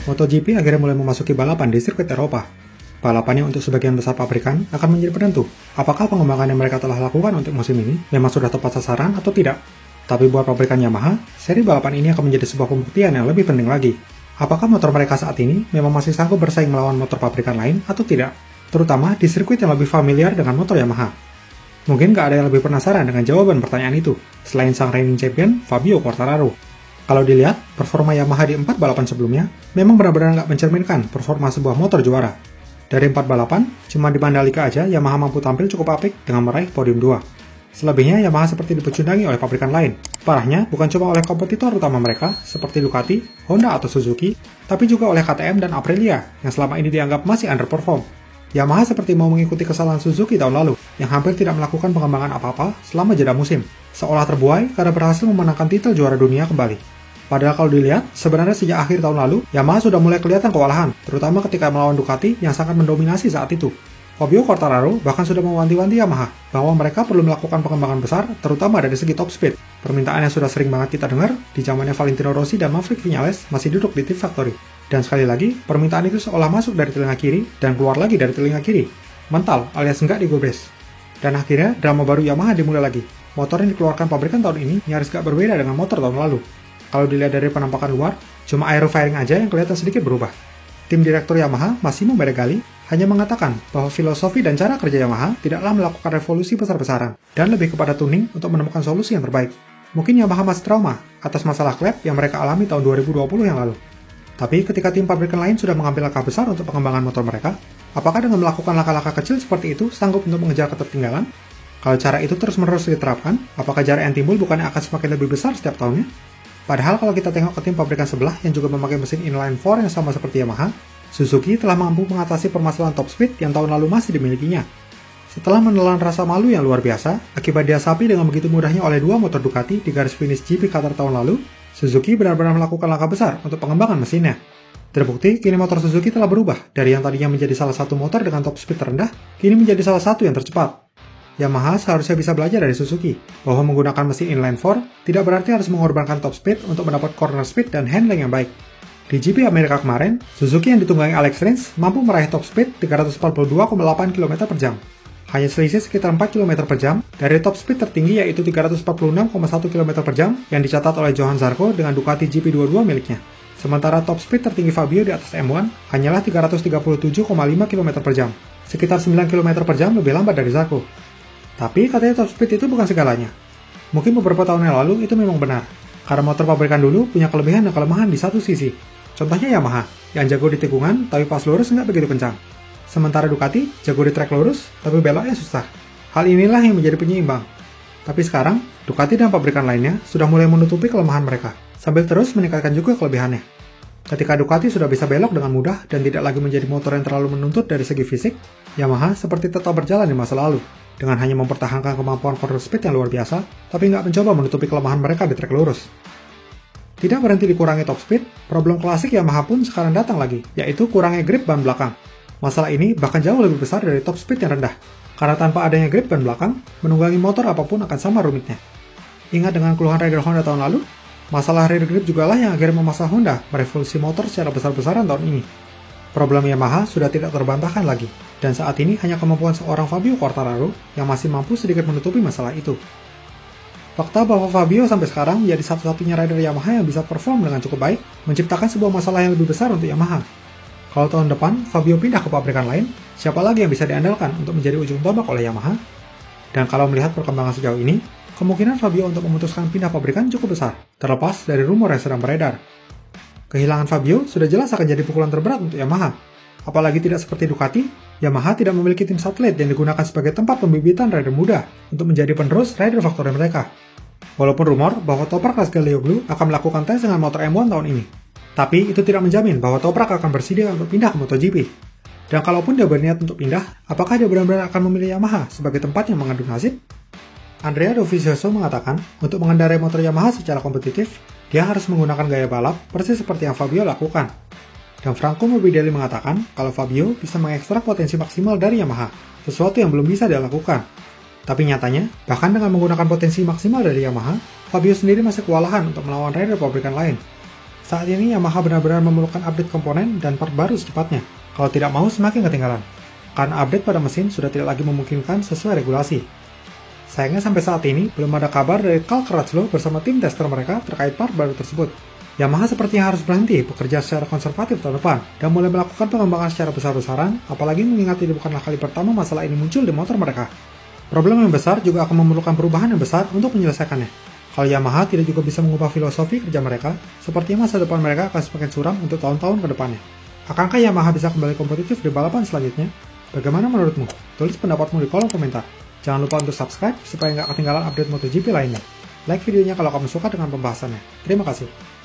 MotoGP akhirnya mulai memasuki balapan di sirkuit Eropa. Balapan yang untuk sebagian besar pabrikan akan menjadi penentu apakah pengembangan yang mereka telah lakukan untuk musim ini memang sudah tepat sasaran atau tidak. Tapi buat pabrikan Yamaha, seri balapan ini akan menjadi sebuah pembuktian yang lebih penting lagi. Apakah motor mereka saat ini memang masih sanggup bersaing melawan motor pabrikan lain atau tidak? Terutama di sirkuit yang lebih familiar dengan motor Yamaha. Mungkin gak ada yang lebih penasaran dengan jawaban pertanyaan itu, selain sang reigning champion Fabio Quartararo. Kalau dilihat, performa Yamaha di 4 balapan sebelumnya memang benar-benar gak mencerminkan performa sebuah motor juara. Dari 4 balapan, cuma di Mandalika aja Yamaha mampu tampil cukup apik dengan meraih podium 2. Selebihnya Yamaha seperti dipecundangi oleh pabrikan lain. Parahnya bukan cuma oleh kompetitor utama mereka seperti Ducati, Honda atau Suzuki, tapi juga oleh KTM dan Aprilia yang selama ini dianggap masih underperform. Yamaha seperti mau mengikuti kesalahan Suzuki tahun lalu yang hampir tidak melakukan pengembangan apa-apa selama jeda musim, seolah terbuai karena berhasil memenangkan titel juara dunia kembali. Padahal kalau dilihat, sebenarnya sejak akhir tahun lalu, Yamaha sudah mulai kelihatan kewalahan, terutama ketika melawan Ducati yang sangat mendominasi saat itu. Fabio Quartararo bahkan sudah mewanti-wanti Yamaha bahwa mereka perlu melakukan pengembangan besar, terutama dari segi top speed. Permintaan yang sudah sering banget kita dengar di zamannya Valentino Rossi dan Maverick Viñales masih duduk di tim factory. Dan sekali lagi, permintaan itu seolah masuk dari telinga kiri dan keluar lagi dari telinga kiri. Mental alias enggak digubris. Dan akhirnya, drama baru Yamaha dimulai lagi. Motor yang dikeluarkan pabrikan tahun ini nyaris gak berbeda dengan motor tahun lalu. Kalau dilihat dari penampakan luar, cuma aerofiring aja yang kelihatan sedikit berubah. Tim direktur Yamaha, Massimo Meregali, hanya mengatakan bahwa filosofi dan cara kerja Yamaha tidaklah melakukan revolusi besar-besaran, dan lebih kepada tuning untuk menemukan solusi yang terbaik. Mungkin Yamaha masih trauma atas masalah klep yang mereka alami tahun 2020 yang lalu. Tapi ketika tim pabrikan lain sudah mengambil langkah besar untuk pengembangan motor mereka, apakah dengan melakukan langkah-langkah kecil seperti itu sanggup untuk mengejar ketertinggalan? Kalau cara itu terus-menerus diterapkan, apakah jarak yang timbul bukannya akan semakin lebih besar setiap tahunnya? Padahal kalau kita tengok ke tim pabrikan sebelah yang juga memakai mesin inline-4 yang sama seperti Yamaha, Suzuki telah mampu mengatasi permasalahan top speed yang tahun lalu masih dimilikinya. Setelah menelan rasa malu yang luar biasa, akibat diasapi dengan begitu mudahnya oleh 2 motor Ducati di garis finish GP Qatar tahun lalu, Suzuki benar-benar melakukan langkah besar untuk pengembangan mesinnya. Terbukti, kini motor Suzuki telah berubah dari yang tadinya menjadi salah satu motor dengan top speed terendah, kini menjadi salah satu yang tercepat. Yamaha seharusnya bisa belajar dari Suzuki, bahwa menggunakan mesin inline-4 tidak berarti harus mengorbankan top speed untuk mendapat corner speed dan handling yang baik. Di GP Amerika kemarin, Suzuki yang ditunggangi Alex Rins mampu meraih top speed 342,8 km per jam. Hanya selisih sekitar 4 km per jam dari top speed tertinggi yaitu 346,1 km per jam yang dicatat oleh Johan Zarco dengan Ducati GP22 miliknya. Sementara top speed tertinggi Fabio di atas M1 hanyalah 337,5 km per jam, sekitar 9 km per jam lebih lambat dari Zarco. Tapi katanya top speed itu bukan segalanya. Mungkin beberapa tahun yang lalu itu memang benar, karena motor pabrikan dulu punya kelebihan dan kelemahan di satu sisi. Contohnya Yamaha, yang jago di tikungan tapi pas lurus nggak begitu kencang. Sementara Ducati jago di trek lurus tapi beloknya susah. Hal inilah yang menjadi penyeimbang. Tapi sekarang, Ducati dan pabrikan lainnya sudah mulai menutupi kelemahan mereka, sambil terus meningkatkan juga kelebihannya. Ketika Ducati sudah bisa belok dengan mudah dan tidak lagi menjadi motor yang terlalu menuntut dari segi fisik, Yamaha seperti tetap berjalan di masa lalu, dengan hanya mempertahankan kemampuan corner speed yang luar biasa, tapi nggak mencoba menutupi kelemahan mereka di trek lurus. Tidak berhenti dikurangi top speed, problem klasik Yamaha pun sekarang datang lagi, yaitu kurangnya grip ban belakang. Masalah ini bahkan jauh lebih besar dari top speed yang rendah, karena tanpa adanya grip ban belakang, menunggangi motor apapun akan sama rumitnya. Ingat dengan keluhan rider Honda tahun lalu? Masalah rear grip jugalah yang akhirnya memaksa Honda merevolusi motor secara besar-besaran tahun ini. Problem Yamaha sudah tidak terbantahkan lagi, dan saat ini hanya kemampuan seorang Fabio Quartararo yang masih mampu sedikit menutupi masalah itu. Fakta bahwa Fabio sampai sekarang menjadi satu-satunya rider Yamaha yang bisa perform dengan cukup baik, menciptakan sebuah masalah yang lebih besar untuk Yamaha. Kalau tahun depan Fabio pindah ke pabrikan lain, siapa lagi yang bisa diandalkan untuk menjadi ujung tombak oleh Yamaha? Dan kalau melihat perkembangan sejauh ini, kemungkinan Fabio untuk memutuskan pindah pabrikan cukup besar, terlepas dari rumor yang sedang beredar. Kehilangan Fabio sudah jelas akan jadi pukulan terberat untuk Yamaha. Apalagi tidak seperti Ducati, Yamaha tidak memiliki tim satelit yang digunakan sebagai tempat pembibitan rider muda untuk menjadi penerus rider faktori mereka. Walaupun rumor bahwa Toprak Razgatlioglu akan melakukan tes dengan motor M1 tahun ini. Tapi itu tidak menjamin bahwa Toprak akan bersedia untuk pindah ke MotoGP. Dan kalaupun dia berniat untuk pindah, apakah dia benar-benar akan memilih Yamaha sebagai tempat yang mengandung nasib? Andrea Dovizioso mengatakan, untuk mengendarai motor Yamaha secara kompetitif, dia harus menggunakan gaya balap persis seperti yang Fabio lakukan. Dan Franco Morbidelli mengatakan kalau Fabio bisa mengekstrak potensi maksimal dari Yamaha, sesuatu yang belum bisa dia lakukan. Tapi nyatanya, bahkan dengan menggunakan potensi maksimal dari Yamaha, Fabio sendiri masih kewalahan untuk melawan rider pabrikan lain. Saat ini Yamaha benar-benar memerlukan update komponen dan part baru secepatnya, kalau tidak mau semakin ketinggalan. Karena update pada mesin sudah tidak lagi memungkinkan sesuai regulasi. Sayangnya sampai saat ini, belum ada kabar dari Cal Crutchlow bersama tim tester mereka terkait part baru tersebut. Yamaha sepertinya harus berhenti bekerja secara konservatif tahun depan, dan mulai melakukan pengembangan secara besar-besaran, apalagi mengingat ini bukanlah kali pertama masalah ini muncul di motor mereka. Problem yang besar juga akan memerlukan perubahan yang besar untuk menyelesaikannya. Kalau Yamaha tidak juga bisa mengubah filosofi kerja mereka, sepertinya masa depan mereka akan semakin suram untuk tahun-tahun ke depannya. Akankah Yamaha bisa kembali kompetitif di balapan selanjutnya? Bagaimana menurutmu? Tulis pendapatmu di kolom komentar. Jangan lupa untuk subscribe supaya nggak ketinggalan update MotoGP lainnya. Like videonya kalau kamu suka dengan pembahasannya. Terima kasih.